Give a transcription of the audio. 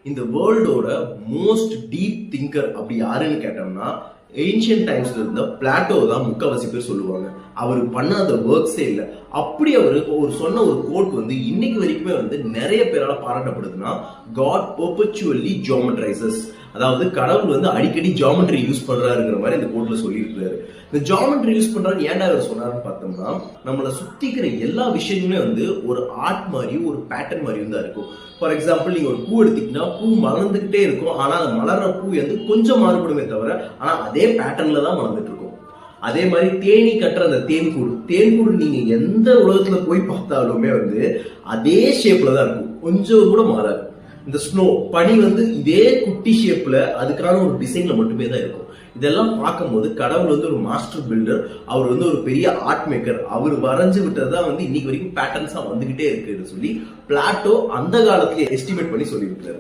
இந்த வேர்ல்டோட most deep thinker அப்படி யாருன்னு கேட்டோம்னா ஏன்ஷியன்ட் டைம்ஸ்ல இருந்த பிளாட்டோ தான் முக்கால்வாசி பேர் சொல்லுவாங்க. அவர் பண்ணாத ஒர்க்ஸே இல்லை. அப்படி அவரு சொன்ன ஒரு கோட் வந்து இன்னைக்கு வரைக்குமே வந்து நிறைய பேரால பாராட்டப்படுதுன்னா, காட் பெர்பெச்சுவலி ஜியோமெட்ரைசஸ், அதாவது கடவுள் வந்து அடிக்கடி ஜியோமெட்ரி யூஸ் பண்றாருங்கிற மாதிரி இந்த கோட்ல சொல்லியிருக்காரு. இந்த ஜியோமெட்ரி யூஸ் பண்றாரு ஏன்டா அவர் சொன்னாருன்னு பார்த்தோம்னா, நம்மளை சுத்திக்கிற எல்லா விஷயங்களுமே வந்து ஒரு ஆர்ட் மாதிரியும் ஒரு பேட்டர்ன் மாதிரியும் தான் இருக்கும். ஃபார் எக்ஸாம்பிள், நீங்க ஒரு பூ எடுத்தீங்கன்னா பூ மலர்ந்துகிட்டே இருக்கும். ஆனா அந்த மலர்ற பூ வந்து கொஞ்சம் மாறுபடுமே தவிர ஆனா அதே பேட்டர்ன்ல தான் மலர்ந்துட்டு இருக்கும். அதே மாதிரி தேனி கட்டுற அந்த தேன்கூடு நீங்க எந்த உலகத்துல போய் பார்த்தாலுமே வந்து அதே ஷேப்ல தான் இருக்கும், கொஞ்சம் கூட மாறாது. இந்த ஸ்னோ பனி வந்து இதே குட்டி ஷேப்ல அதுக்கான ஒரு டிசைன்ல மட்டுமே தான் இருக்கும். இதெல்லாம் பார்க்கும்போது கடவுள் வந்து ஒரு மாஸ்டர் பில்டர், அவர் வந்து ஒரு பெரிய ஆர்ட் மேக்கர். அவர் வரைஞ்சு விட்டதான் வந்து இன்னைக்கு வரைக்கும் பேட்டர்ன்ஸா வந்துகிட்டே இருக்குன்னு சொல்லி பிளாட்டோ அந்த காலத்துல எஸ்டிமேட் பண்ணி சொல்லியிருக்காரு.